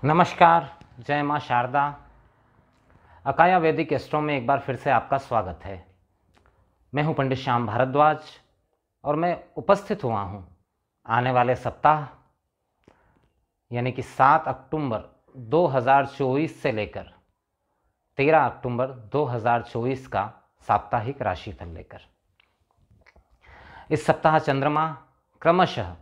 नमस्कार, जय माँ शारदा। अकाया वैदिक एस्ट्रो में एक बार फिर से आपका स्वागत है। मैं हूँ पंडित श्याम भारद्वाज और मैं उपस्थित हुआ हूँ आने वाले सप्ताह यानी कि 7 अक्टूबर 2024 से लेकर 13 अक्टूबर 2024 का साप्ताहिक राशिफल लेकर। इस सप्ताह चंद्रमा क्रमशः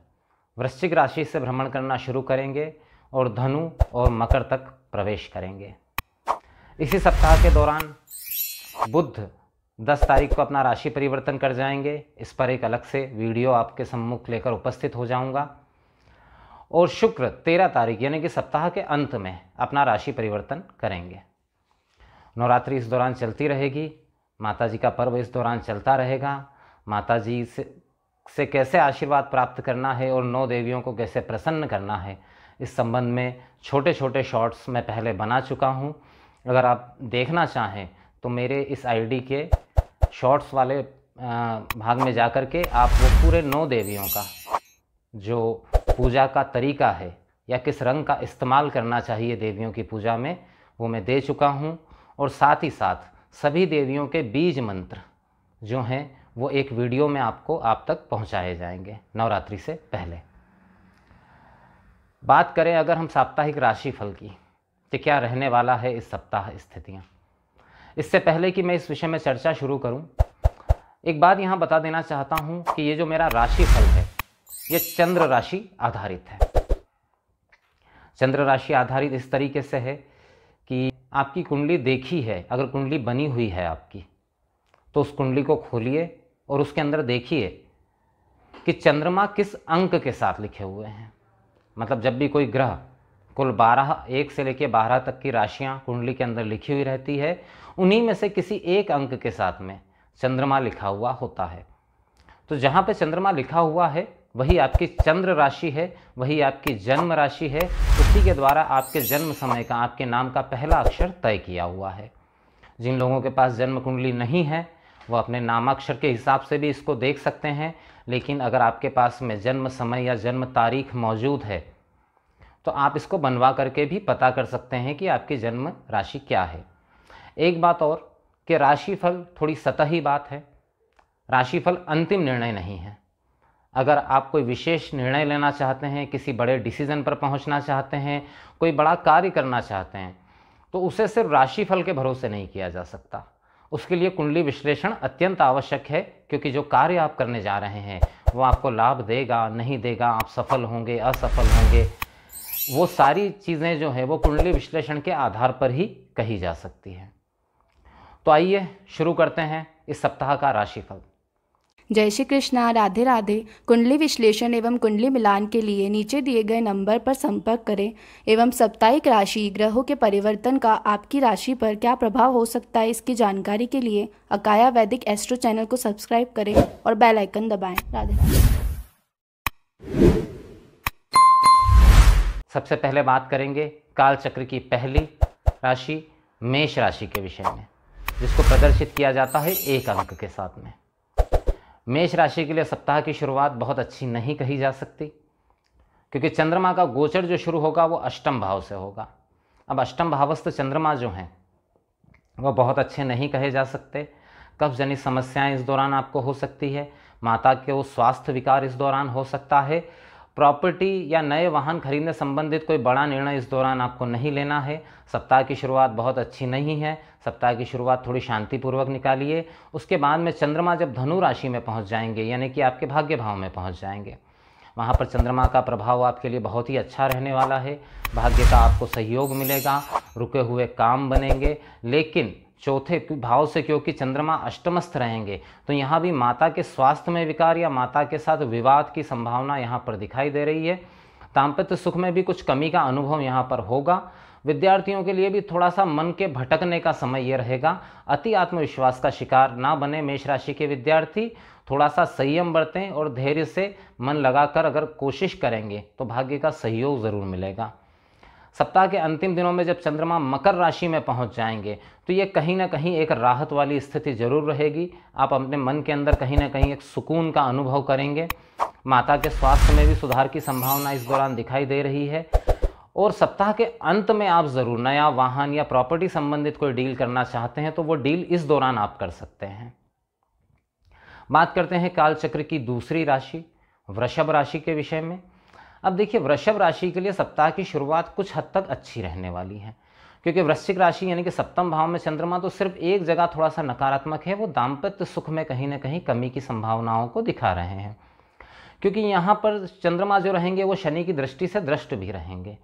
वृश्चिक राशि से भ्रमण करना शुरू करेंगे और धनु और मकर तक प्रवेश करेंगे। इसी सप्ताह के दौरान बुध 10 तारीख को अपना राशि परिवर्तन कर जाएंगे। इस पर एक अलग से वीडियो आपके सम्मुख लेकर उपस्थित हो जाऊंगा। और शुक्र 13 तारीख यानी कि सप्ताह के अंत में अपना राशि परिवर्तन करेंगे। नवरात्रि इस दौरान चलती रहेगी। माता जी का पर्व इस दौरान चलता रहेगा। माता जी से कैसे आशीर्वाद प्राप्त करना है और 9 देवियों को कैसे प्रसन्न करना है, इस संबंध में छोटे छोटे शॉर्ट्स मैं पहले बना चुका हूं। अगर आप देखना चाहें तो मेरे इस आईडी के शॉर्ट्स वाले भाग में जाकर के आप वो पूरे 9 देवियों का जो पूजा का तरीका है या किस रंग का इस्तेमाल करना चाहिए देवियों की पूजा में, वो मैं दे चुका हूं। और साथ ही साथ सभी देवियों के बीज मंत्र जो हैं वो एक वीडियो में आप तक पहुंचाए जाएंगे नवरात्रि से पहले। बात करें अगर हम साप्ताहिक राशिफल की, तो क्या रहने वाला है इस सप्ताह स्थितियाँ। इससे पहले कि मैं इस विषय में चर्चा शुरू करूं, एक बात यहाँ बता देना चाहता हूं कि ये जो मेरा राशिफल है ये चंद्र राशि आधारित है। चंद्र राशि आधारित इस तरीके से है कि आपकी कुंडली देखी है, अगर कुंडली बनी हुई है आपकी, तो उस कुंडली को खोलिए और उसके अंदर देखिए कि चंद्रमा किस अंक के साथ लिखे हुए हैं। मतलब जब भी कोई ग्रह कुल 1 से लेकर 12 तक की राशियां कुंडली के अंदर लिखी हुई रहती है, उन्हीं में से किसी एक अंक के साथ में चंद्रमा लिखा हुआ होता है। तो जहां पे चंद्रमा लिखा हुआ है वही आपकी चंद्र राशि है, वही आपकी जन्म राशि है। उसी के द्वारा आपके जन्म समय का, आपके नाम का पहला अक्षर तय किया हुआ है। जिन लोगों के पास जन्म कुंडली नहीं है वो अपने नामाक्षर के हिसाब से भी इसको देख सकते हैं। लेकिन अगर आपके पास में जन्म समय या जन्म तारीख मौजूद है तो आप इसको बनवा करके भी पता कर सकते हैं कि आपकी जन्म राशि क्या है। एक बात और कि राशिफल थोड़ी सतही बात है। राशिफल अंतिम निर्णय नहीं है। अगर आप कोई विशेष निर्णय लेना चाहते हैं, किसी बड़े डिसीजन पर पहुंचना चाहते हैं, कोई बड़ा कार्य करना चाहते हैं, तो उसे सिर्फ राशिफल के भरोसे नहीं किया जा सकता। उसके लिए कुंडली विश्लेषण अत्यंत आवश्यक है, क्योंकि जो कार्य आप करने जा रहे हैं वो आपको लाभ देगा नहीं देगा, आप सफल होंगे असफल होंगे, वो सारी चीज़ें जो हैं वो कुंडली विश्लेषण के आधार पर ही कही जा सकती हैं। तो आइए शुरू करते हैं इस सप्ताह का राशिफल। जय श्री कृष्णा, राधे राधे। कुंडली विश्लेषण एवं कुंडली मिलान के लिए नीचे दिए गए नंबर पर संपर्क करें एवं साप्ताहिक राशि ग्रहों के परिवर्तन का आपकी राशि पर क्या प्रभाव हो सकता है, इसकी जानकारी के लिए अकाया वैदिक एस्ट्रो चैनल को सब्सक्राइब करें और बेल आइकन दबाएं। राधे राधे। सबसे पहले बात करेंगे काल चक्र की पहली राशि मेष राशि के विषय में, जिसको प्रदर्शित किया जाता है 1 अंक के साथ में। मेष राशि के लिए सप्ताह की शुरुआत बहुत अच्छी नहीं कही जा सकती, क्योंकि चंद्रमा का गोचर जो शुरू होगा वो अष्टम भाव से होगा। अब अष्टम भावस्थ चंद्रमा जो हैं वो बहुत अच्छे नहीं कहे जा सकते। कफ जनित समस्याएं इस दौरान आपको हो सकती है। माता के वो स्वास्थ्य विकार इस दौरान हो सकता है। प्रॉपर्टी या नए वाहन खरीदने संबंधित कोई बड़ा निर्णय इस दौरान आपको नहीं लेना है। सप्ताह की शुरुआत बहुत अच्छी नहीं है। सप्ताह की शुरुआत थोड़ी शांतिपूर्वक निकालिए। उसके बाद में चंद्रमा जब धनु राशि में पहुंच जाएंगे, यानी कि आपके भाग्य भाव में पहुंच जाएंगे, वहां पर चंद्रमा का प्रभाव आपके लिए बहुत ही अच्छा रहने वाला है। भाग्य का आपको सहयोग मिलेगा, रुके हुए काम बनेंगे। लेकिन चौथे भाव से क्योंकि चंद्रमा अष्टमस्थ रहेंगे, तो यहाँ भी माता के स्वास्थ्य में विकार या माता के साथ विवाद की संभावना यहाँ पर दिखाई दे रही है। दाम्पत्य सुख में भी कुछ कमी का अनुभव यहाँ पर होगा। विद्यार्थियों के लिए भी थोड़ा सा मन के भटकने का समय ये रहेगा। अति आत्मविश्वास का शिकार ना बने मेष राशि के विद्यार्थी। थोड़ा सा संयम बरतें और धैर्य से मन लगाकर अगर कोशिश करेंगे तो भाग्य का सहयोग ज़रूर मिलेगा। सप्ताह के अंतिम दिनों में जब चंद्रमा मकर राशि में पहुंच जाएंगे तो ये कहीं ना कहीं एक राहत वाली स्थिति जरूर रहेगी। आप अपने मन के अंदर कहीं ना कहीं एक सुकून का अनुभव करेंगे। माता के स्वास्थ्य में भी सुधार की संभावना इस दौरान दिखाई दे रही है। और सप्ताह के अंत में आप ज़रूर नया वाहन या प्रॉपर्टी संबंधित कोई डील करना चाहते हैं तो वो डील इस दौरान आप कर सकते हैं। बात करते हैं कालचक्र की दूसरी राशि वृषभ राशि के विषय में। अब देखिए, वृषभ राशि के लिए सप्ताह की शुरुआत कुछ हद तक अच्छी रहने वाली है, क्योंकि वृश्चिक राशि यानी कि सप्तम भाव में चंद्रमा तो सिर्फ एक जगह थोड़ा सा नकारात्मक है, वो दाम्पत्य सुख में कहीं ना कहीं कमी की संभावनाओं को दिखा रहे हैं, क्योंकि यहाँ पर चंद्रमा जो रहेंगे वो शनि की दृष्टि से दृष्ट भी रहेंगे।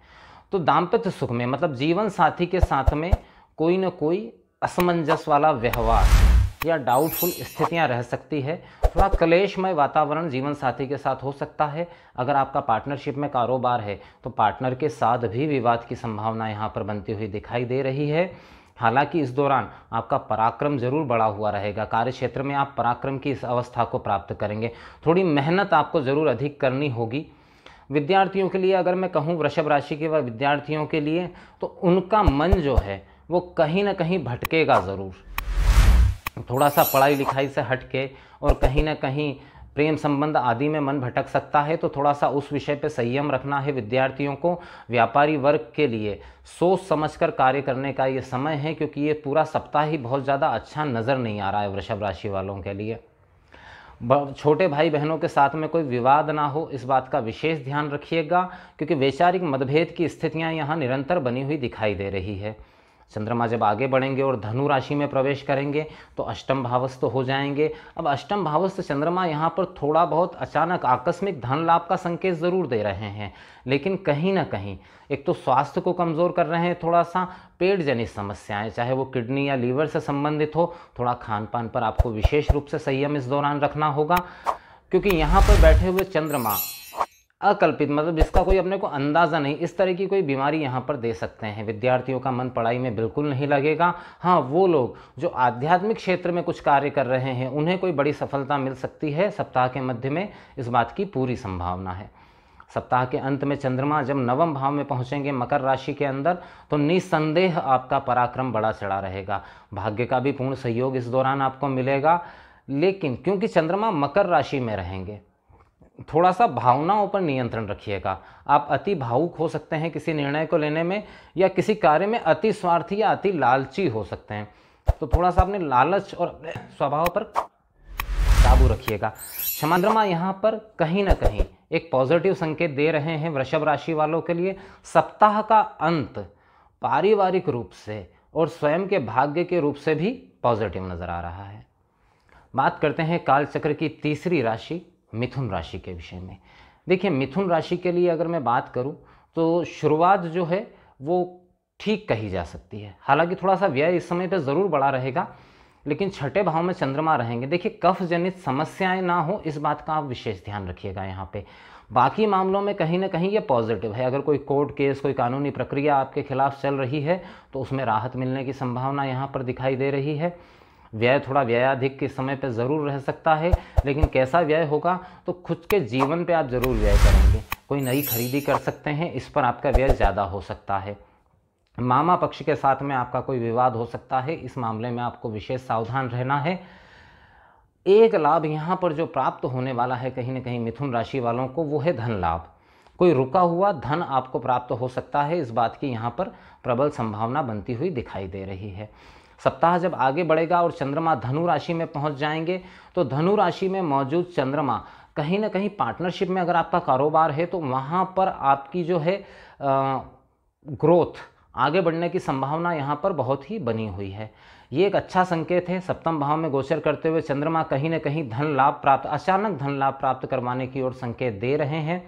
तो दाम्पत्य सुख में मतलब जीवन साथी के साथ में कोई न कोई असमंजस वाला व्यवहार या डाउटफुल स्थितियां रह सकती है। थोड़ा क्लेशमय वातावरण जीवन साथी के साथ हो सकता है। अगर आपका पार्टनरशिप में कारोबार है तो पार्टनर के साथ भी विवाद की संभावना यहाँ पर बनती हुई दिखाई दे रही है। हालांकि इस दौरान आपका पराक्रम जरूर बढ़ा हुआ रहेगा, कार्य क्षेत्र में आप पराक्रम की इस अवस्था को प्राप्त करेंगे। थोड़ी मेहनत आपको ज़रूर अधिक करनी होगी। विद्यार्थियों के लिए अगर मैं कहूँ वृषभ राशि के व विद्यार्थियों के लिए, तो उनका मन जो है वो कहीं ना कहीं भटकेगा ज़रूर, थोड़ा सा पढ़ाई लिखाई से हट के, और कहीं ना कहीं प्रेम संबंध आदि में मन भटक सकता है। तो थोड़ा सा उस विषय पे संयम रखना है विद्यार्थियों को। व्यापारी वर्ग के लिए सोच समझकर कार्य करने का ये समय है, क्योंकि ये पूरा सप्ताह ही बहुत ज़्यादा अच्छा नज़र नहीं आ रहा है वृषभ राशि वालों के लिए। छोटे भाई बहनों के साथ में कोई विवाद ना हो, इस बात का विशेष ध्यान रखिएगा, क्योंकि वैचारिक मतभेद की स्थितियां यहाँ निरंतर बनी हुई दिखाई दे रही है। चंद्रमा जब आगे बढ़ेंगे और धनु राशि में प्रवेश करेंगे तो अष्टम भावस्थ हो जाएंगे। अब अष्टम भावस्थ चंद्रमा यहाँ पर थोड़ा बहुत अचानक आकस्मिक धन लाभ का संकेत ज़रूर दे रहे हैं, लेकिन कहीं ना कहीं एक तो स्वास्थ्य को कमज़ोर कर रहे हैं, थोड़ा सा पेट जनित समस्याएं, चाहे वो किडनी या लीवर से संबंधित हो, थोड़ा खान पान पर आपको विशेष रूप से संयम इस दौरान रखना होगा, क्योंकि यहाँ पर बैठे हुए चंद्रमा अकल्पित मतलब जिसका कोई अपने को अंदाज़ा नहीं, इस तरह की कोई बीमारी यहाँ पर दे सकते हैं। विद्यार्थियों का मन पढ़ाई में बिल्कुल नहीं लगेगा। हाँ, वो लोग जो आध्यात्मिक क्षेत्र में कुछ कार्य कर रहे हैं उन्हें कोई बड़ी सफलता मिल सकती है सप्ताह के मध्य में, इस बात की पूरी संभावना है। सप्ताह के अंत में चंद्रमा जब नवम भाव में पहुँचेंगे मकर राशि के अंदर, तो निस्संदेह आपका पराक्रम बड़ा चढ़ा रहेगा। भाग्य का भी पूर्ण सहयोग इस दौरान आपको मिलेगा, लेकिन क्योंकि चंद्रमा मकर राशि में रहेंगे, थोड़ा सा भावनाओं पर नियंत्रण रखिएगा। आप अति भावुक हो सकते हैं किसी निर्णय को लेने में, या किसी कार्य में अति स्वार्थी या अति लालची हो सकते हैं। तो थोड़ा सा अपने लालच और अपने स्वभाव पर काबू रखिएगा। चंद्रमा यहाँ पर कहीं ना कहीं एक पॉजिटिव संकेत दे रहे हैं वृषभ राशि वालों के लिए। सप्ताह का अंत पारिवारिक रूप से और स्वयं के भाग्य के रूप से भी पॉजिटिव नजर आ रहा है। बात करते हैं कालचक्र की तीसरी राशि मिथुन राशि के विषय में। देखिए, मिथुन राशि के लिए अगर मैं बात करूं तो शुरुआत जो है वो ठीक कही जा सकती है। हालांकि थोड़ा सा व्यय इस समय पे ज़रूर बड़ा रहेगा, लेकिन छठे भाव में चंद्रमा रहेंगे। देखिए, कफ जनित समस्याएं ना हो, इस बात का आप विशेष ध्यान रखिएगा यहाँ पे। बाकी मामलों में कहीं ना कहीं ये पॉजिटिव है। अगर कोई कोर्ट केस, कोई कानूनी प्रक्रिया आपके खिलाफ चल रही है तो उसमें राहत मिलने की संभावना यहाँ पर दिखाई दे रही है। व्यय थोड़ा व्ययाधिक के समय पे ज़रूर रह सकता है, लेकिन कैसा व्यय होगा तो खुद के जीवन पे आप ज़रूर व्यय करेंगे। कोई नई खरीदी कर सकते हैं, इस पर आपका व्यय ज़्यादा हो सकता है। मामा पक्ष के साथ में आपका कोई विवाद हो सकता है, इस मामले में आपको विशेष सावधान रहना है। एक लाभ यहाँ पर जो प्राप्त होने वाला है कहीं ना कहीं मिथुन राशि वालों को, वो है धन लाभ। कोई रुका हुआ धन आपको प्राप्त हो सकता है, इस बात की यहाँ पर प्रबल संभावना बनती हुई दिखाई दे रही है। सप्ताह जब आगे बढ़ेगा और चंद्रमा धनु राशि में पहुंच जाएंगे, तो धनु राशि में मौजूद चंद्रमा कहीं ना कहीं पार्टनरशिप में अगर आपका कारोबार है तो वहां पर आपकी जो है ग्रोथ, आगे बढ़ने की संभावना यहाँ पर बहुत ही बनी हुई है। ये एक अच्छा संकेत है। सप्तम भाव में गोचर करते हुए चंद्रमा कहीं ना कहीं धन लाभ प्राप्त, अचानक धन लाभ प्राप्त करवाने की ओर संकेत दे रहे हैं।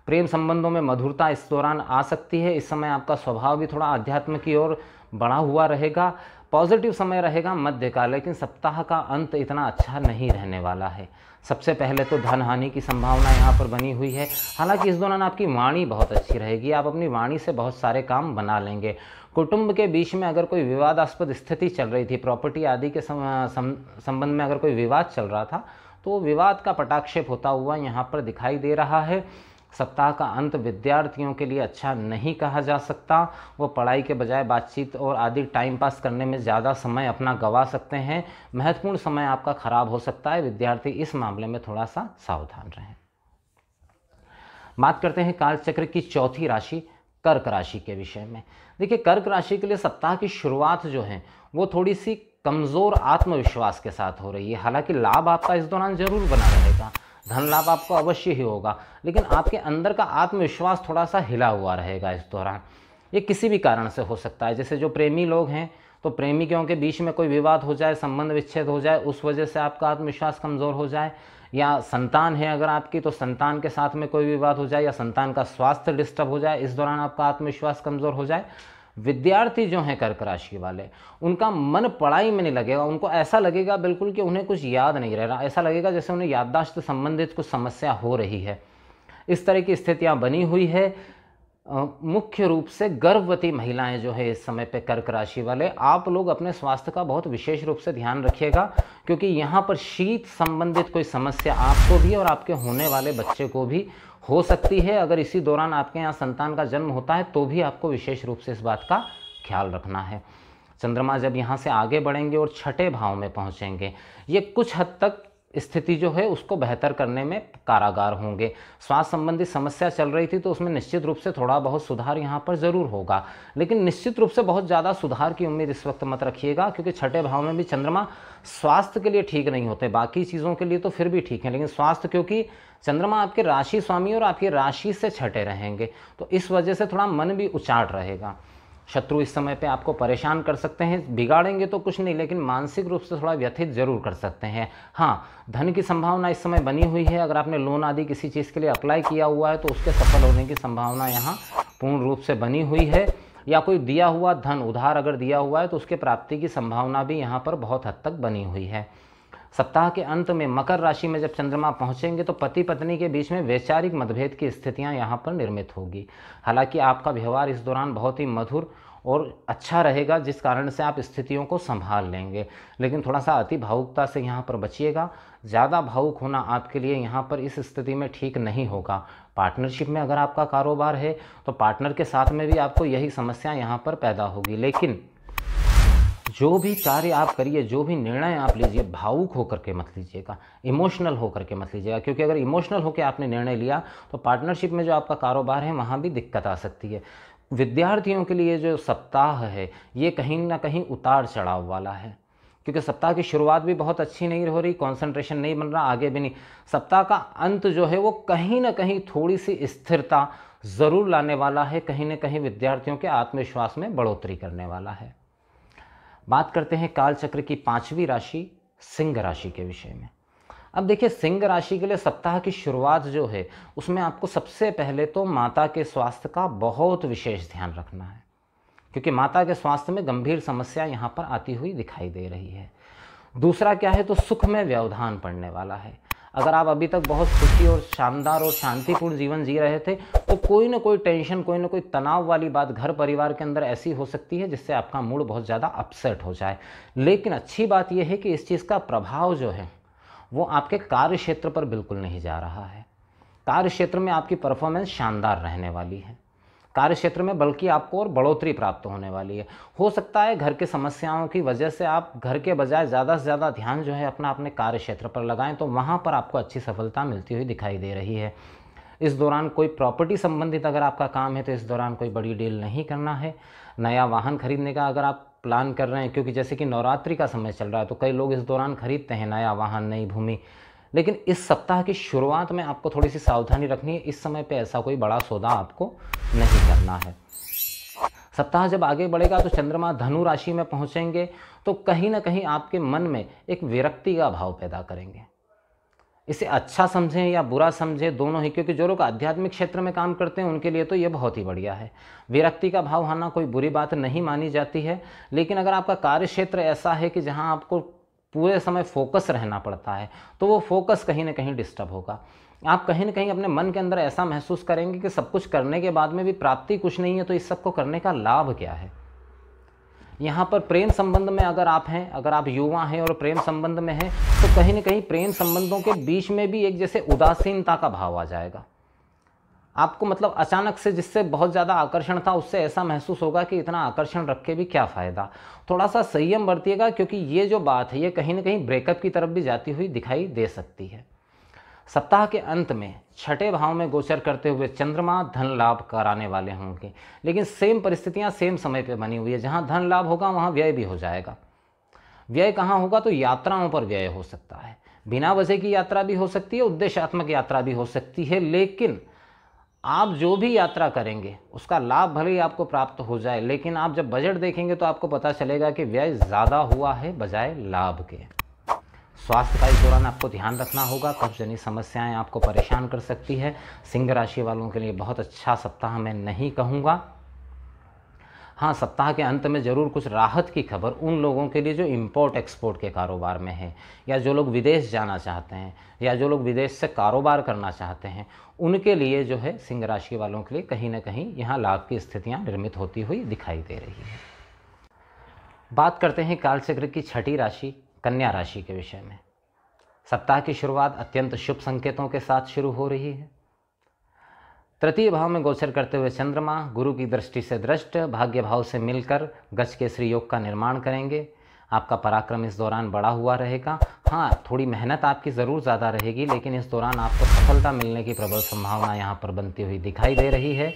प्रेम संबंधों में मधुरता इस दौरान आ सकती है। इस समय आपका स्वभाव भी थोड़ा अध्यात्म की ओर बढ़ा हुआ रहेगा। पॉजिटिव समय रहेगा मध्य का, लेकिन सप्ताह का अंत इतना अच्छा नहीं रहने वाला है। सबसे पहले तो धन हानि की संभावना यहाँ पर बनी हुई है। हालांकि इस दौरान आपकी वाणी बहुत अच्छी रहेगी, आप अपनी वाणी से बहुत सारे काम बना लेंगे। कुटुंब के बीच में अगर कोई विवादास्पद स्थिति चल रही थी, प्रॉपर्टी आदि के संबंध में अगर कोई विवाद चल रहा था, तो वो विवाद का पटाक्षेप होता हुआ यहाँ पर दिखाई दे रहा है। सप्ताह का अंत विद्यार्थियों के लिए अच्छा नहीं कहा जा सकता। वो पढ़ाई के बजाय बातचीत और आदि टाइम पास करने में ज़्यादा समय अपना गंवा सकते हैं। महत्वपूर्ण समय आपका खराब हो सकता है। विद्यार्थी इस मामले में थोड़ा सा सावधान रहें। बात करते हैं कालचक्र की चौथी राशि कर्क राशि के विषय में। देखिए, कर्क राशि के लिए सप्ताह की शुरुआत जो है वो थोड़ी सी कमज़ोर आत्मविश्वास के साथ हो रही है। हालांकि लाभ आपका इस दौरान जरूर बना रहेगा, धन लाभ आपको अवश्य ही होगा, लेकिन आपके अंदर का आत्मविश्वास थोड़ा सा हिला हुआ रहेगा इस दौरान। ये किसी भी कारण से हो सकता है, जैसे जो प्रेमी लोग हैं तो प्रेमिकों के बीच में कोई विवाद हो जाए, संबंध विच्छेद हो जाए, उस वजह से आपका आत्मविश्वास कमज़ोर हो जाए, या संतान है अगर आपकी तो संतान के साथ में कोई विवाद हो जाए, या संतान का स्वास्थ्य डिस्टर्ब हो जाए, इस दौरान आपका आत्मविश्वास कमज़ोर हो जाए। विद्यार्थी जो हैं कर्क राशि वाले, उनका मन पढ़ाई में नहीं लगेगा, उनको ऐसा लगेगा बिल्कुल कि उन्हें कुछ याद नहीं रह रहा, ऐसा लगेगा जैसे उन्हें याददाश्त संबंधित कुछ समस्या हो रही है। इस तरह की स्थितियाँ बनी हुई है। मुख्य रूप से गर्भवती महिलाएं जो है इस समय पे कर्क राशि वाले, आप लोग अपने स्वास्थ्य का बहुत विशेष रूप से ध्यान रखिएगा, क्योंकि यहाँ पर शीत संबंधित कोई समस्या आपको भी और आपके होने वाले बच्चे को भी हो सकती है। अगर इसी दौरान आपके यहाँ संतान का जन्म होता है तो भी आपको विशेष रूप से इस बात का ख्याल रखना है। चंद्रमा जब यहाँ से आगे बढ़ेंगे और छठे भाव में पहुँचेंगे, ये कुछ हद तक स्थिति जो है उसको बेहतर करने में कारागार होंगे। स्वास्थ्य संबंधी समस्या चल रही थी तो उसमें निश्चित रूप से थोड़ा बहुत सुधार यहाँ पर ज़रूर होगा, लेकिन निश्चित रूप से बहुत ज़्यादा सुधार की उम्मीद इस वक्त मत रखिएगा, क्योंकि छठे भाव में भी चंद्रमा स्वास्थ्य के लिए ठीक नहीं होते। बाकी चीज़ों के लिए तो फिर भी ठीक है, लेकिन स्वास्थ्य, क्योंकि चंद्रमा आपके राशि स्वामी और आपकी राशि से छठे रहेंगे, तो इस वजह से थोड़ा मन भी उचाट रहेगा। शत्रु इस समय पे आपको परेशान कर सकते हैं, बिगाड़ेंगे तो कुछ नहीं, लेकिन मानसिक रूप से थोड़ा व्यथित जरूर कर सकते हैं। हाँ, धन की संभावना इस समय बनी हुई है। अगर आपने लोन आदि किसी चीज़ के लिए अप्लाई किया हुआ है तो उसके सफल होने की संभावना यहाँ पूर्ण रूप से बनी हुई है, या कोई दिया हुआ धन उधार अगर दिया हुआ है तो उसके प्राप्ति की संभावना भी यहाँ पर बहुत हद तक बनी हुई है। सप्ताह के अंत में मकर राशि में जब चंद्रमा पहुंचेंगे तो पति पत्नी के बीच में वैचारिक मतभेद की स्थितियां यहां पर निर्मित होगी। हालांकि आपका व्यवहार इस दौरान बहुत ही मधुर और अच्छा रहेगा, जिस कारण से आप स्थितियों को संभाल लेंगे, लेकिन थोड़ा सा अति भावुकता से यहाँ पर बचिएगा। ज़्यादा भावुक होना आपके लिए यहाँ पर इस स्थिति में ठीक नहीं होगा। पार्टनरशिप में अगर आपका कारोबार है तो पार्टनर के साथ में भी आपको यही समस्या यहाँ पर पैदा होगी, लेकिन जो भी कार्य आप करिए, जो भी निर्णय आप लीजिए, भावुक होकर के मत लीजिएगा, इमोशनल होकर के मत लीजिएगा, क्योंकि अगर इमोशनल होकर आपने निर्णय लिया तो पार्टनरशिप में जो आपका कारोबार है वहाँ भी दिक्कत आ सकती है। विद्यार्थियों के लिए जो सप्ताह है ये कहीं ना कहीं उतार चढ़ाव वाला है, क्योंकि सप्ताह की शुरुआत भी बहुत अच्छी नहीं हो रही, कंसंट्रेशन नहीं बन रहा, आगे भी नहीं। सप्ताह का अंत जो है वो कहीं ना कहीं थोड़ी सी स्थिरता ज़रूर लाने वाला है, कहीं ना कहीं विद्यार्थियों के आत्मविश्वास में बढ़ोतरी करने वाला है। बात करते हैं काल चक्र की पांचवी राशि सिंह राशि के विषय में। अब देखिए, सिंह राशि के लिए सप्ताह की शुरुआत जो है उसमें आपको सबसे पहले तो माता के स्वास्थ्य का बहुत विशेष ध्यान रखना है, क्योंकि माता के स्वास्थ्य में गंभीर समस्या यहाँ पर आती हुई दिखाई दे रही है। दूसरा क्या है तो सुख में व्यवधान पड़ने वाला है। अगर आप अभी तक बहुत सुखी और शानदार और शांतिपूर्ण जीवन जी रहे थे तो कोई ना कोई टेंशन, कोई ना कोई तनाव वाली बात घर परिवार के अंदर ऐसी हो सकती है जिससे आपका मूड बहुत ज़्यादा अपसेट हो जाए। लेकिन अच्छी बात यह है कि इस चीज़ का प्रभाव जो है वो आपके कार्य क्षेत्र पर बिल्कुल नहीं जा रहा है। कार्य क्षेत्र में आपकी परफॉर्मेंस शानदार रहने वाली है। कार्य क्षेत्र में बल्कि आपको और बढ़ोतरी प्राप्त होने वाली है। हो सकता है घर के समस्याओं की वजह से आप घर के बजाय ज़्यादा से ज़्यादा ध्यान जो है अपना अपने कार्य क्षेत्र पर लगाएं, तो वहाँ पर आपको अच्छी सफलता मिलती हुई दिखाई दे रही है। इस दौरान कोई प्रॉपर्टी संबंधित अगर आपका काम है तो इस दौरान कोई बड़ी डील नहीं करना है। नया वाहन खरीदने का अगर आप प्लान कर रहे हैं, क्योंकि जैसे कि नवरात्रि का समय चल रहा है तो कई लोग इस दौरान खरीदते हैं नया वाहन, नई भूमि, लेकिन इस सप्ताह की शुरुआत में आपको थोड़ी सी सावधानी रखनी है। इस समय पे ऐसा कोई बड़ा सौदा आपको नहीं करना है। सप्ताह जब आगे बढ़ेगा तो चंद्रमा धनु राशि में पहुंचेंगे तो कहीं ना कहीं आपके मन में एक विरक्ति का भाव पैदा करेंगे। इसे अच्छा समझें या बुरा समझें, दोनों ही, क्योंकि जो लोग आध्यात्मिक क्षेत्र में काम करते हैं उनके लिए तो ये बहुत ही बढ़िया है। विरक्ति का भाव आना कोई बुरी बात नहीं मानी जाती है, लेकिन अगर आपका कार्य क्षेत्र ऐसा है कि जहां आपको पूरे समय फोकस रहना पड़ता है तो वो फोकस कहीं ना कहीं डिस्टर्ब होगा। आप कहीं ना कहीं अपने मन के अंदर ऐसा महसूस करेंगे कि सब कुछ करने के बाद में भी प्राप्ति कुछ नहीं है, तो इस सब को करने का लाभ क्या है। यहाँ पर प्रेम संबंध में अगर आप हैं, अगर आप युवा हैं और प्रेम संबंध में हैं, तो कहीं ना कहीं प्रेम संबंधों के बीच में भी एक जैसे उदासीनता का भाव आ जाएगा। आपको मतलब अचानक से जिससे बहुत ज़्यादा आकर्षण था उससे ऐसा महसूस होगा कि इतना आकर्षण रख के भी क्या फ़ायदा। थोड़ा सा संयम बरतिएगा, क्योंकि ये जो बात है ये कहीं ना कहीं ब्रेकअप की तरफ भी जाती हुई दिखाई दे सकती है। सप्ताह के अंत में छठे भाव में गोचर करते हुए चंद्रमा धन लाभ कराने वाले होंगे, लेकिन सेम परिस्थितियां सेम समय पे बनी हुई है। जहां धन लाभ होगा वहां व्यय भी हो जाएगा। व्यय कहाँ होगा? तो यात्राओं पर व्यय हो सकता है। बिना वजह की यात्रा भी हो सकती है, उद्देश्यात्मक यात्रा भी हो सकती है, लेकिन आप जो भी यात्रा करेंगे उसका लाभ भले ही आपको प्राप्त हो जाए, लेकिन आप जब बजट देखेंगे तो आपको पता चलेगा कि व्यय ज़्यादा हुआ है बजाय लाभ के। स्वास्थ्य का इस दौरान आपको ध्यान रखना होगा। कब्ज जनित समस्याएं आपको परेशान कर सकती है। सिंह राशि वालों के लिए बहुत अच्छा सप्ताह मैं नहीं कहूँगा। हाँ, सप्ताह के अंत में ज़रूर कुछ राहत की खबर उन लोगों के लिए जो इंपोर्ट एक्सपोर्ट के कारोबार में है, या जो लोग विदेश जाना चाहते हैं, या जो लोग विदेश से कारोबार करना चाहते हैं, उनके लिए जो है सिंह राशि वालों के लिए कहीं ना कहीं यहाँ लाभ की स्थितियाँ निर्मित होती हुई दिखाई दे रही है। बात करते हैं कालचक्र की छठी राशि कन्या राशि के विषय में। सप्ताह की शुरुआत अत्यंत शुभ संकेतों के साथ शुरू हो रही है। तृतीय भाव में गोचर करते हुए चंद्रमा गुरु की दृष्टि से दृष्ट भाग्य भाव से मिलकर गज केसरी योग का निर्माण करेंगे। आपका पराक्रम इस दौरान बढ़ा हुआ रहेगा। हाँ, थोड़ी मेहनत आपकी ज़रूर ज़्यादा रहेगी, लेकिन इस दौरान आपको सफलता मिलने की प्रबल संभावना यहाँ पर बनती हुई दिखाई दे रही है।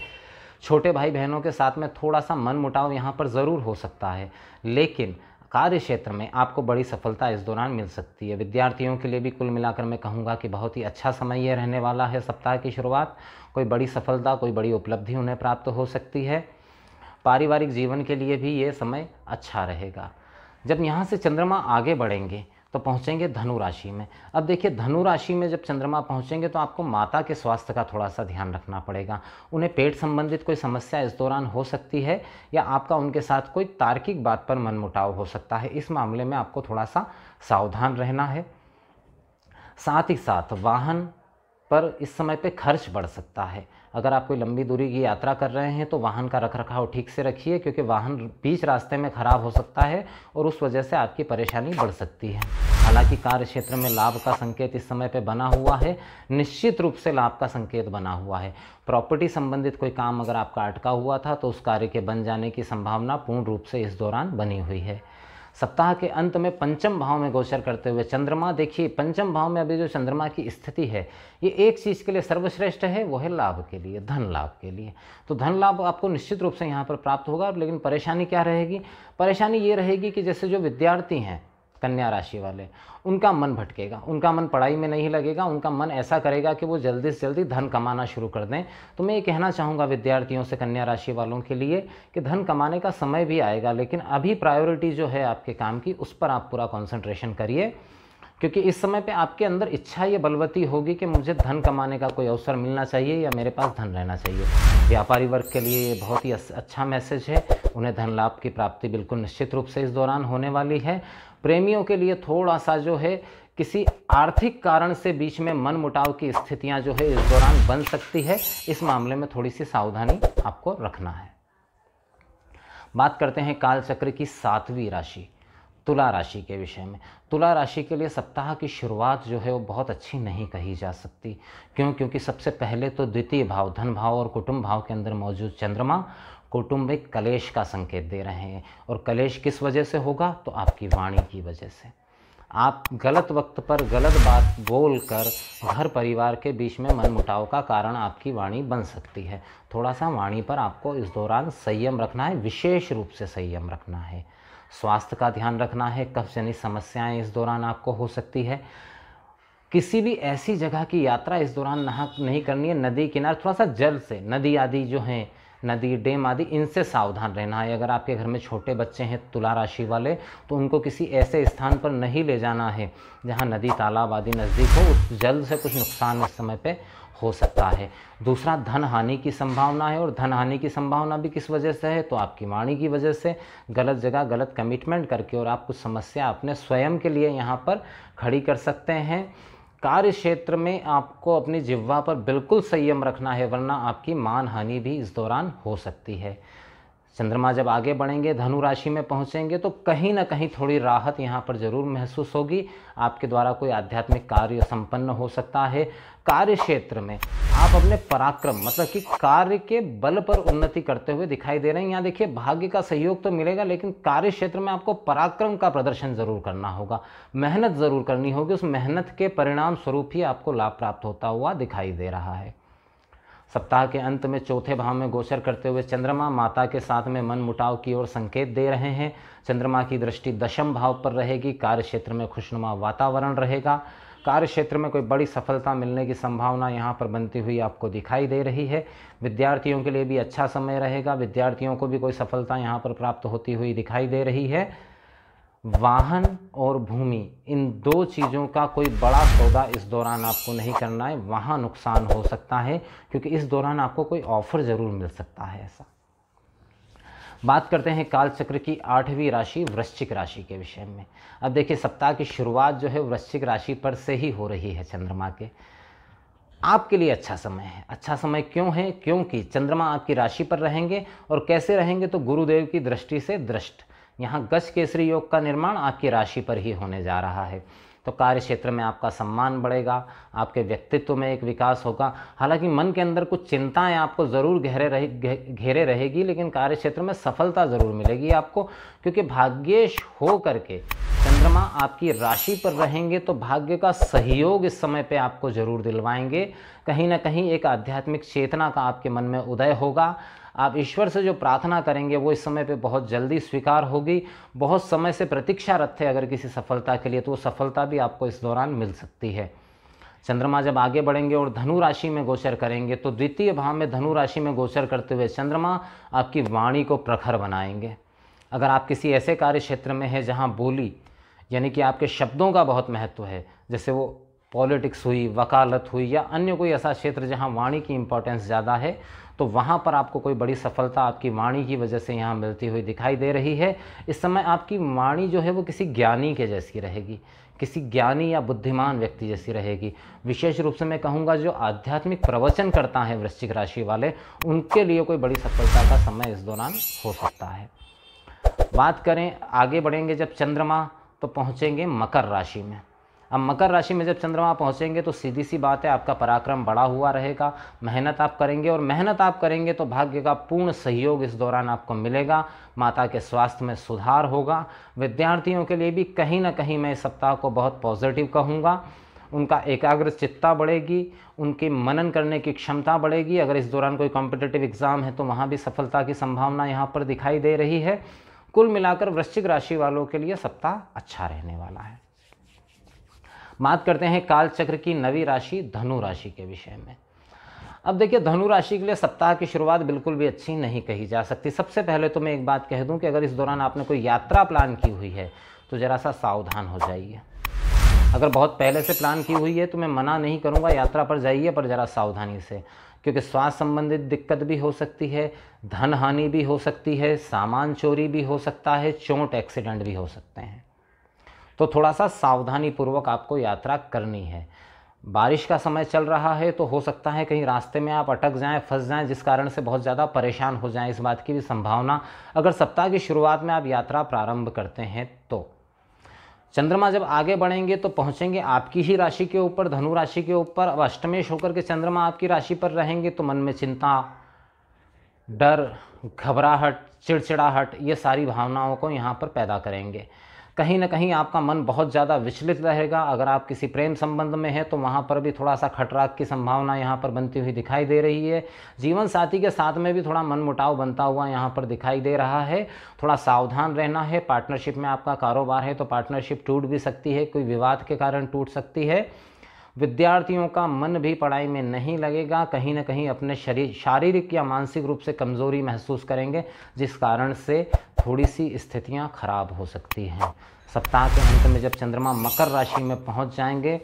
छोटे भाई बहनों के साथ में थोड़ा सा मन मुटाव यहाँ पर ज़रूर हो सकता है, लेकिन कार्य क्षेत्र में आपको बड़ी सफलता इस दौरान मिल सकती है। विद्यार्थियों के लिए भी कुल मिलाकर मैं कहूँगा कि बहुत ही अच्छा समय ये रहने वाला है। सप्ताह की शुरुआत, कोई बड़ी सफलता, कोई बड़ी उपलब्धि उन्हें प्राप्त हो सकती है। पारिवारिक जीवन के लिए भी ये समय अच्छा रहेगा। जब यहाँ से चंद्रमा आगे बढ़ेंगे तो पहुँचेंगे धनु राशि में। अब देखिए, धनु राशि में जब चंद्रमा पहुँचेंगे तो आपको माता के स्वास्थ्य का थोड़ा सा ध्यान रखना पड़ेगा। उन्हें पेट संबंधित कोई समस्या इस दौरान हो सकती है, या आपका उनके साथ कोई तार्किक बात पर मनमुटाव हो सकता है। इस मामले में आपको थोड़ा सा सावधान रहना है। साथ ही साथ वाहन पर इस समय पे खर्च बढ़ सकता है। अगर आप कोई लंबी दूरी की यात्रा कर रहे हैं तो वाहन का रखरखाव ठीक से रखिए, क्योंकि वाहन बीच रास्ते में खराब हो सकता है और उस वजह से आपकी परेशानी बढ़ सकती है। हालांकि कार्य क्षेत्र में लाभ का संकेत इस समय पे बना हुआ है, निश्चित रूप से लाभ का संकेत बना हुआ है। प्रॉपर्टी संबंधित कोई काम अगर आपका अटका हुआ था तो उस कार्य के बन जाने की संभावना पूर्ण रूप से इस दौरान बनी हुई है। सप्ताह के अंत में पंचम भाव में गोचर करते हुए चंद्रमा, देखिए पंचम भाव में अभी जो चंद्रमा की स्थिति है ये एक चीज़ के लिए सर्वश्रेष्ठ है, वो है लाभ के लिए, धन लाभ के लिए। तो धन लाभ आपको निश्चित रूप से यहाँ पर प्राप्त होगा। लेकिन परेशानी क्या रहेगी? परेशानी ये रहेगी कि जैसे जो विद्यार्थी हैं कन्या राशि वाले, उनका मन भटकेगा, उनका मन पढ़ाई में नहीं लगेगा, उनका मन ऐसा करेगा कि वो जल्दी से जल्दी धन कमाना शुरू कर दें। तो मैं ये कहना चाहूँगा विद्यार्थियों से, कन्या राशि वालों के लिए, कि धन कमाने का समय भी आएगा, लेकिन अभी प्रायोरिटी जो है आपके काम की उस पर आप पूरा कॉन्सेंट्रेशन करिए, क्योंकि इस समय पे आपके अंदर इच्छा ये बलवती होगी कि मुझे धन कमाने का कोई अवसर मिलना चाहिए या मेरे पास धन रहना चाहिए। व्यापारी वर्ग के लिए ये बहुत ही अच्छा मैसेज है, उन्हें धन लाभ की प्राप्ति बिल्कुल निश्चित रूप से इस दौरान होने वाली है। प्रेमियों के लिए थोड़ा सा जो है किसी आर्थिक कारण से बीच में मन मुटाव की स्थितियां जो है इस दौरान बन सकती है। इस मामले में थोड़ी सी सावधानी आपको रखना है। बात करते हैं कालचक्र की 7वीं राशि तुला राशि के विषय में। तुला राशि के लिए सप्ताह की शुरुआत जो है वो बहुत अच्छी नहीं कही जा सकती। क्यों? क्योंकि सबसे पहले तो द्वितीय भाव, धन भाव और कुटुंब भाव के अंदर मौजूद चंद्रमा कौटुंबिक कलेश का संकेत दे रहे हैं। और कलेश किस वजह से होगा? तो आपकी वाणी की वजह से। आप गलत वक्त पर गलत बात बोलकर घर परिवार के बीच में मनमुटाव का कारण आपकी वाणी बन सकती है। थोड़ा सा वाणी पर आपको इस दौरान संयम रखना है, विशेष रूप से संयम रखना है। स्वास्थ्य का ध्यान रखना है। कब्ज जनित समस्याएं इस दौरान आपको हो सकती है। किसी भी ऐसी जगह की यात्रा इस दौरान नहीं करनी है। नदी किनारे थोड़ा सा जल से, नदी आदि जो हैं, नदी डैम आदि, इनसे सावधान रहना है। अगर आपके घर में छोटे बच्चे हैं तुला राशि वाले, तो उनको किसी ऐसे स्थान पर नहीं ले जाना है जहां नदी तालाब आदि नज़दीक हो। उस जल से कुछ नुकसान इस समय पे हो सकता है। दूसरा, धन हानि की संभावना है। और धन हानि की संभावना भी किस वजह से है? तो आपकी वाणी की वजह से। गलत जगह गलत कमिटमेंट करके और आप कुछ समस्या अपने स्वयं के लिए यहाँ पर खड़ी कर सकते हैं। कार्य क्षेत्र में आपको अपनी जिह्वा पर बिल्कुल संयम रखना है, वरना आपकी मान हानि भी इस दौरान हो सकती है। चंद्रमा जब आगे बढ़ेंगे, धनु राशि में पहुंचेंगे, तो कहीं ना कहीं थोड़ी राहत यहाँ पर जरूर महसूस होगी। आपके द्वारा कोई आध्यात्मिक कार्य संपन्न हो सकता है। कार्य क्षेत्र में आप अपने पराक्रम मतलब कि कार्य के बल पर उन्नति करते हुए दिखाई दे रहे हैं। यहाँ देखिए भाग्य का सहयोग तो मिलेगा, लेकिन कार्य क्षेत्र में आपको पराक्रम का प्रदर्शन जरूर करना होगा, मेहनत जरूर करनी होगी। उस मेहनत के परिणाम स्वरूप ही आपको लाभ प्राप्त होता हुआ दिखाई दे रहा है। सप्ताह के अंत में चौथे भाव में गोचर करते हुए चंद्रमा माता के साथ में मन मुटाव की ओर संकेत दे रहे हैं। चंद्रमा की दृष्टि दशम भाव पर रहेगी। कार्य क्षेत्र में खुशनुमा वातावरण रहेगा। कार्य क्षेत्र में कोई बड़ी सफलता मिलने की संभावना यहाँ पर बनती हुई आपको दिखाई दे रही है। विद्यार्थियों के लिए भी अच्छा समय रहेगा। विद्यार्थियों को भी कोई सफलता यहाँ पर प्राप्त होती हुई दिखाई दे रही है। वाहन और भूमि, इन दो चीज़ों का कोई बड़ा सौदा इस दौरान आपको नहीं करना है। वहाँ नुकसान हो सकता है, क्योंकि इस दौरान आपको कोई ऑफर ज़रूर मिल सकता है। ऐसा बात करते हैं काल चक्र की 8वीं राशि वृश्चिक राशि के विषय में। अब देखिए सप्ताह की शुरुआत जो है वृश्चिक राशि पर से ही हो रही है। चंद्रमा के आपके लिए अच्छा समय है। अच्छा समय क्यों है? क्योंकि चंद्रमा आपकी राशि पर रहेंगे, और कैसे रहेंगे तो गुरुदेव की दृष्टि से दृष्ट। यहाँ गज केसरी योग का निर्माण आपकी राशि पर ही होने जा रहा है। तो कार्य क्षेत्र में आपका सम्मान बढ़ेगा, आपके व्यक्तित्व में एक विकास होगा। हालांकि मन के अंदर कुछ चिंताएं आपको ज़रूर घेरे रहेगी, लेकिन कार्य क्षेत्र में सफलता ज़रूर मिलेगी आपको, क्योंकि भाग्येश हो करके चंद्रमा आपकी राशि पर रहेंगे तो भाग्य का सहयोग इस समय पे आपको ज़रूर दिलवाएंगे। कहीं ना कहीं एक आध्यात्मिक चेतना का आपके मन में उदय होगा। आप ईश्वर से जो प्रार्थना करेंगे वो इस समय पे बहुत जल्दी स्वीकार होगी। बहुत समय से प्रतीक्षारत थे अगर किसी सफलता के लिए, तो वो सफलता भी आपको इस दौरान मिल सकती है। चंद्रमा जब आगे बढ़ेंगे और धनु राशि में गोचर करेंगे, तो द्वितीय भाव में धनु राशि में गोचर करते हुए चंद्रमा आपकी वाणी को प्रखर बनाएंगे। अगर आप किसी ऐसे कार्य क्षेत्र में हैं जहाँ बोली यानी कि आपके शब्दों का बहुत महत्व है, जैसे वो पॉलिटिक्स हुई, वकालत हुई, या अन्य कोई ऐसा क्षेत्र जहाँ वाणी की इम्पोर्टेंस ज़्यादा है, तो वहाँ पर आपको कोई बड़ी सफलता आपकी वाणी की वजह से यहाँ मिलती हुई दिखाई दे रही है। इस समय आपकी वाणी जो है वो किसी ज्ञानी के जैसी रहेगी, किसी ज्ञानी या बुद्धिमान व्यक्ति जैसी रहेगी। विशेष रूप से मैं कहूँगा जो आध्यात्मिक प्रवचन करता है वृश्चिक राशि वाले, उनके लिए कोई बड़ी सफलता का समय इस दौरान हो सकता है। बात करें आगे बढ़ेंगे जब चंद्रमा, तो पहुँचेंगे मकर राशि में। अब मकर राशि में जब चंद्रमा पहुंचेंगे तो सीधी सी बात है, आपका पराक्रम बढ़ा हुआ रहेगा। मेहनत आप करेंगे, और मेहनत आप करेंगे तो भाग्य का पूर्ण सहयोग इस दौरान आपको मिलेगा। माता के स्वास्थ्य में सुधार होगा। विद्यार्थियों के लिए भी कहीं ना कहीं मैं इस सप्ताह को बहुत पॉजिटिव कहूँगा। उनका एकाग्र चित्ता बढ़ेगी, उनकी मनन करने की क्षमता बढ़ेगी। अगर इस दौरान कोई कॉम्पिटिटिव एग्ज़ाम है तो वहाँ भी सफलता की संभावना यहाँ पर दिखाई दे रही है। कुल मिलाकर वृश्चिक राशि वालों के लिए सप्ताह अच्छा रहने वाला है। बात करते हैं काल चक्र की 9वीं राशि धनु राशि के विषय में। अब देखिए धनु राशि के लिए सप्ताह की शुरुआत बिल्कुल भी अच्छी नहीं कही जा सकती। सबसे पहले तो मैं एक बात कह दूं कि अगर इस दौरान आपने कोई यात्रा प्लान की हुई है तो ज़रा सा सावधान हो जाइए। अगर बहुत पहले से प्लान की हुई है तो मैं मना नहीं करूंगा, यात्रा पर जाइए, पर ज़रा सावधानी से, क्योंकि स्वास्थ्य संबंधित दिक्कत भी हो सकती है, धन हानि भी हो सकती है, सामान चोरी भी हो सकता है, चोट एक्सीडेंट भी हो सकते हैं। तो थोड़ा सा सावधानी पूर्वक आपको यात्रा करनी है। बारिश का समय चल रहा है तो हो सकता है कहीं रास्ते में आप अटक जाएं, फंस जाएं, जिस कारण से बहुत ज़्यादा परेशान हो जाएं। इस बात की भी संभावना अगर सप्ताह की शुरुआत में आप यात्रा प्रारंभ करते हैं तो। चंद्रमा जब आगे बढ़ेंगे तो पहुंचेंगे आपकी ही राशि के ऊपर, धनु राशि के ऊपर। अब अष्टमेश होकर के चंद्रमा आपकी राशि पर रहेंगे तो मन में चिंता, डर, घबराहट, चिड़चिड़ाहट, ये सारी भावनाओं को यहाँ पर पैदा करेंगे। कहीं ना कहीं आपका मन बहुत ज़्यादा विचलित रहेगा। अगर आप किसी प्रेम संबंध में हैं तो वहाँ पर भी थोड़ा सा खटराक की संभावना यहाँ पर बनती हुई दिखाई दे रही है। जीवन साथी के साथ में भी थोड़ा मनमुटाव बनता हुआ यहाँ पर दिखाई दे रहा है। थोड़ा सावधान रहना है। पार्टनरशिप में आपका कारोबार है तो पार्टनरशिप टूट भी सकती है, कोई विवाद के कारण टूट सकती है। विद्यार्थियों का मन भी पढ़ाई में नहीं लगेगा। कहीं ना कहीं अपने शारीरिक या मानसिक रूप से कमज़ोरी महसूस करेंगे, जिस कारण से थोड़ी सी स्थितियां खराब हो सकती हैं। सप्ताह के अंत में जब चंद्रमा मकर राशि में पहुंच जाएंगे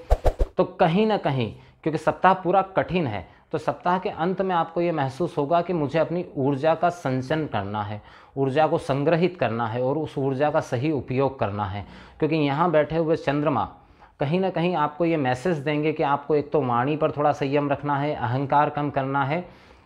तो कहीं ना कहीं, क्योंकि सप्ताह पूरा कठिन है, तो सप्ताह के अंत में आपको ये महसूस होगा कि मुझे अपनी ऊर्जा का संचयन करना है, ऊर्जा को संग्रहित करना है और उस ऊर्जा का सही उपयोग करना है। क्योंकि यहाँ बैठे हुए चंद्रमा कहीं ना कहीं आपको ये मैसेज देंगे कि आपको एक तो वाणी पर थोड़ा संयम रखना है, अहंकार कम करना है,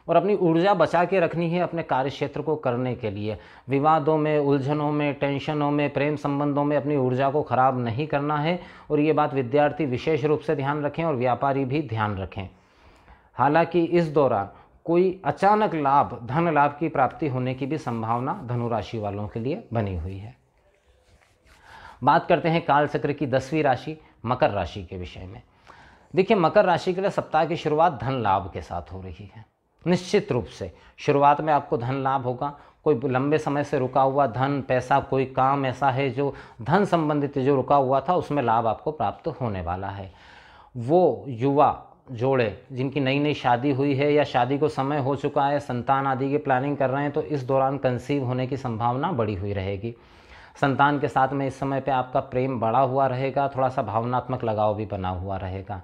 और अपनी ऊर्जा बचा के रखनी है अपने कार्य क्षेत्र को करने के लिए। विवादों में, उलझनों में, टेंशनों में, प्रेम संबंधों में अपनी ऊर्जा को खराब नहीं करना है। और ये बात विद्यार्थी विशेष रूप से ध्यान रखें और व्यापारी भी ध्यान रखें। हालांकि इस दौरान कोई अचानक लाभ, धन लाभ की प्राप्ति होने की भी संभावना धनु राशि वालों के लिए बनी हुई है। बात करते हैं काल चक्र की 10वीं राशि मकर राशि के विषय में। देखिए, मकर राशि के लिए सप्ताह की शुरुआत धन लाभ के साथ हो रही है। निश्चित रूप से शुरुआत में आपको धन लाभ होगा। कोई लंबे समय से रुका हुआ धन, पैसा, कोई काम ऐसा है जो धन संबंधित जो रुका हुआ था उसमें लाभ आपको प्राप्त होने वाला है। वो युवा जोड़े जिनकी नई नई शादी हुई है या शादी को समय हो चुका है, संतान आदि की प्लानिंग कर रहे हैं, तो इस दौरान कंसीव होने की संभावना बढ़ी हुई रहेगी। संतान के साथ में इस समय पे आपका प्रेम बढ़ा हुआ रहेगा, थोड़ा सा भावनात्मक लगाव भी बना हुआ रहेगा।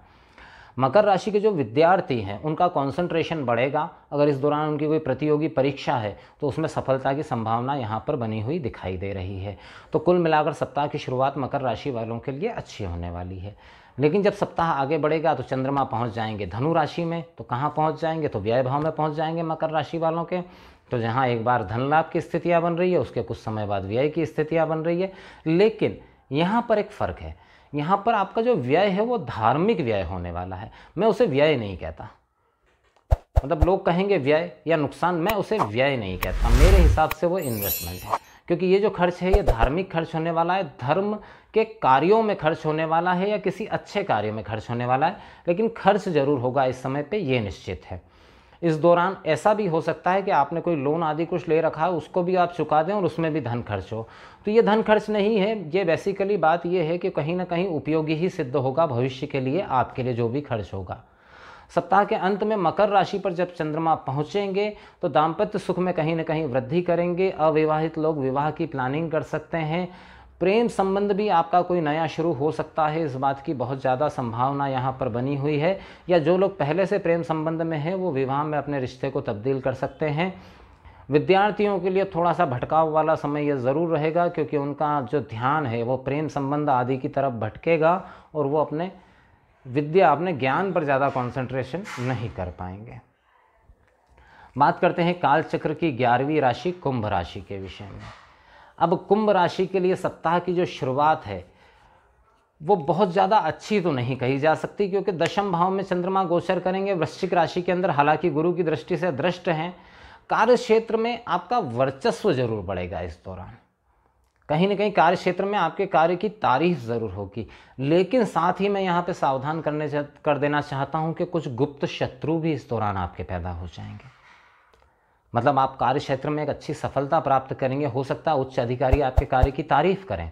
मकर राशि के जो विद्यार्थी हैं उनका कंसंट्रेशन बढ़ेगा। अगर इस दौरान उनकी कोई प्रतियोगी परीक्षा है तो उसमें सफलता की संभावना यहाँ पर बनी हुई दिखाई दे रही है। तो कुल मिलाकर सप्ताह की शुरुआत मकर राशि वालों के लिए अच्छी होने वाली है। लेकिन जब सप्ताह आगे बढ़ेगा तो चंद्रमा पहुँच जाएंगे धनु राशि में। तो कहाँ पहुँच जाएंगे? तो व्यय भाव में पहुँच जाएंगे मकर राशि वालों के। तो जहाँ एक बार धन लाभ की स्थितियाँ बन रही है, उसके कुछ समय बाद व्यय की स्थितियाँ बन रही है। लेकिन यहाँ पर एक फ़र्क है, यहाँ पर आपका जो व्यय है वो धार्मिक व्यय होने वाला है। मैं उसे व्यय नहीं कहता, मतलब लोग कहेंगे व्यय या नुकसान, मैं उसे व्यय नहीं कहता। मेरे हिसाब से वो इन्वेस्टमेंट है, क्योंकि ये जो खर्च है ये धार्मिक खर्च होने वाला है, धर्म के कार्यों में खर्च होने वाला है या किसी अच्छे कार्य में खर्च होने वाला है। लेकिन खर्च जरूर होगा इस समय पे, ये निश्चित है। इस दौरान ऐसा भी हो सकता है कि आपने कोई लोन आदि कुछ ले रखा है, उसको भी आप चुका दें और उसमें भी धन खर्च हो। तो ये धन खर्च नहीं है, ये बेसिकली बात ये है कि कहीं ना कहीं उपयोगी ही सिद्ध होगा भविष्य के लिए, आपके लिए जो भी खर्च होगा। सप्ताह के अंत में मकर राशि पर जब चंद्रमा पहुंचेंगे तो दाम्पत्य सुख में कहीं ना कहीं वृद्धि करेंगे। अविवाहित लोग विवाह की प्लानिंग कर सकते हैं। प्रेम संबंध भी आपका कोई नया शुरू हो सकता है, इस बात की बहुत ज़्यादा संभावना यहाँ पर बनी हुई है। या जो लोग पहले से प्रेम संबंध में हैं वो विवाह में अपने रिश्ते को तब्दील कर सकते हैं। विद्यार्थियों के लिए थोड़ा सा भटकाव वाला समय यह ज़रूर रहेगा, क्योंकि उनका जो ध्यान है वो प्रेम संबंध आदि की तरफ भटकेगा और वो अपने विद्या, अपने ज्ञान पर ज़्यादा कंसंट्रेशन नहीं कर पाएंगे। बात करते हैं काल चक्र की 11वीं राशि कुंभ राशि के विषय में। अब कुंभ राशि के लिए सप्ताह की जो शुरुआत है वो बहुत ज़्यादा अच्छी तो नहीं कही जा सकती, क्योंकि दशम भाव में चंद्रमा गोचर करेंगे वृश्चिक राशि के अंदर। हालांकि गुरु की दृष्टि से दृष्ट हैं। कार्य क्षेत्र में आपका वर्चस्व जरूर बढ़ेगा इस दौरान। कहीं ना कहीं कार्य क्षेत्र में आपके कार्य की तारीफ ज़रूर होगी। लेकिन साथ ही मैं यहाँ पे सावधान कर देना चाहता हूँ कि कुछ गुप्त शत्रु भी इस दौरान आपके पैदा हो जाएंगे। मतलब आप कार्य क्षेत्र में एक अच्छी सफलता प्राप्त करेंगे। हो सकता है उच्च अधिकारी आपके कार्य की तारीफ करें,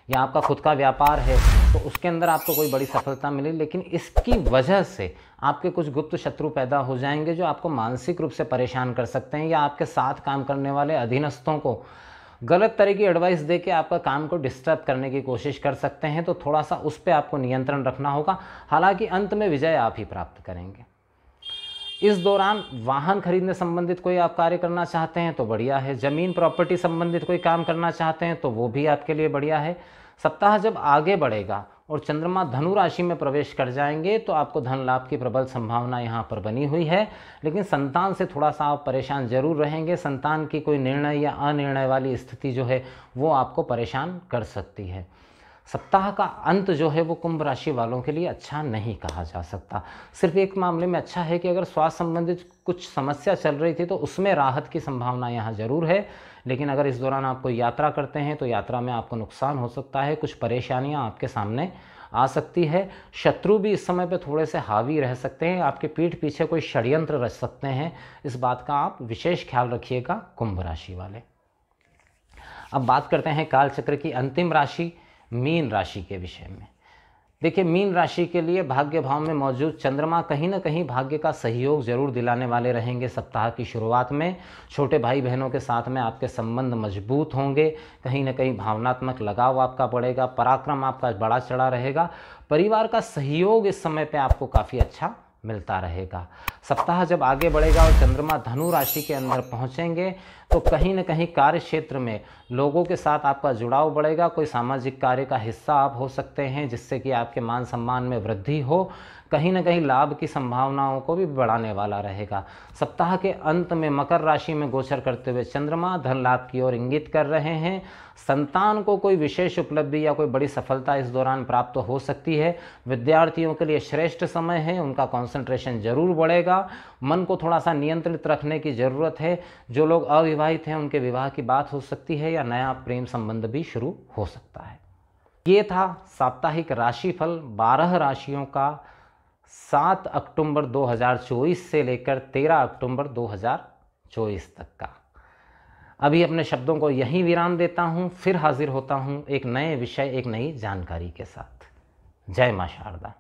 या आपका खुद का व्यापार है तो उसके अंदर आपको कोई बड़ी सफलता मिले, लेकिन इसकी वजह से आपके कुछ गुप्त शत्रु पैदा हो जाएंगे जो आपको मानसिक रूप से परेशान कर सकते हैं, या आपके साथ काम करने वाले अधीनस्थों को गलत तरह की एडवाइस दे के आपका काम को डिस्टर्ब करने की कोशिश कर सकते हैं। तो थोड़ा सा उस पर आपको नियंत्रण रखना होगा। हालांकि अंत में विजय आप ही प्राप्त करेंगे। इस दौरान वाहन खरीदने संबंधित कोई आप कार्य करना चाहते हैं तो बढ़िया है। ज़मीन प्रॉपर्टी संबंधित कोई काम करना चाहते हैं तो वो भी आपके लिए बढ़िया है। सप्ताह जब आगे बढ़ेगा और चंद्रमा धनु राशि में प्रवेश कर जाएंगे तो आपको धन लाभ की प्रबल संभावना यहाँ पर बनी हुई है। लेकिन संतान से थोड़ा सा आप परेशान जरूर रहेंगे। संतान की कोई निर्णय या अनिर्णय वाली स्थिति जो है वो आपको परेशान कर सकती है। सप्ताह का अंत जो है वो कुंभ राशि वालों के लिए अच्छा नहीं कहा जा सकता। सिर्फ एक मामले में अच्छा है कि अगर स्वास्थ्य संबंधित कुछ समस्या चल रही थी तो उसमें राहत की संभावना यहाँ ज़रूर है। लेकिन अगर इस दौरान आप कोई यात्रा करते हैं तो यात्रा में आपको नुकसान हो सकता है, कुछ परेशानियाँ आपके सामने आ सकती है। शत्रु भी इस समय पे थोड़े से हावी रह सकते हैं, आपके पीठ पीछे कोई षड्यंत्र रच सकते हैं। इस बात का आप विशेष ख्याल रखिएगा कुंभ राशि वाले। अब बात करते हैं काल चक्र की अंतिम राशि मीन राशि के विषय में। देखिए, मीन राशि के लिए भाग्य भाव में मौजूद चंद्रमा कहीं ना कहीं भाग्य का सहयोग जरूर दिलाने वाले रहेंगे। सप्ताह की शुरुआत में छोटे भाई बहनों के साथ में आपके संबंध मजबूत होंगे। कहीं ना कहीं भावनात्मक लगाव आपका बढ़ेगा, पराक्रम आपका बड़ा चढ़ा रहेगा। परिवार का सहयोग इस समय पे आपको काफ़ी अच्छा मिलता रहेगा। सप्ताह जब आगे बढ़ेगा और चंद्रमा धनु राशि के अंदर पहुंचेंगे तो कहीं न कहीं कार्य क्षेत्र में लोगों के साथ आपका जुड़ाव बढ़ेगा। कोई सामाजिक कार्य का हिस्सा आप हो सकते हैं जिससे कि आपके मान सम्मान में वृद्धि हो। कहीं न कहीं लाभ की संभावनाओं को भी बढ़ाने वाला रहेगा। सप्ताह के अंत में मकर राशि में गोचर करते हुए चंद्रमा धन लाभ की ओर इंगित कर रहे हैं। संतान को कोई विशेष उपलब्धि या कोई बड़ी सफलता इस दौरान प्राप्त हो सकती है। विद्यार्थियों के लिए श्रेष्ठ समय है, उनका कंसंट्रेशन जरूर बढ़ेगा। मन को थोड़ा सा नियंत्रित रखने की ज़रूरत है। जो लोग अविवाहित हैं उनके विवाह की बात हो सकती है या नया प्रेम संबंध भी शुरू हो सकता है। ये था साप्ताहिक राशिफल 12 राशियों का 7 अक्टूबर 2024 से लेकर 13 अक्टूबर 2024 तक का। अभी अपने शब्दों को यहीं विराम देता हूँ, फिर हाजिर होता हूँ एक नए विषय, एक नई जानकारी के साथ। जय मां शारदा।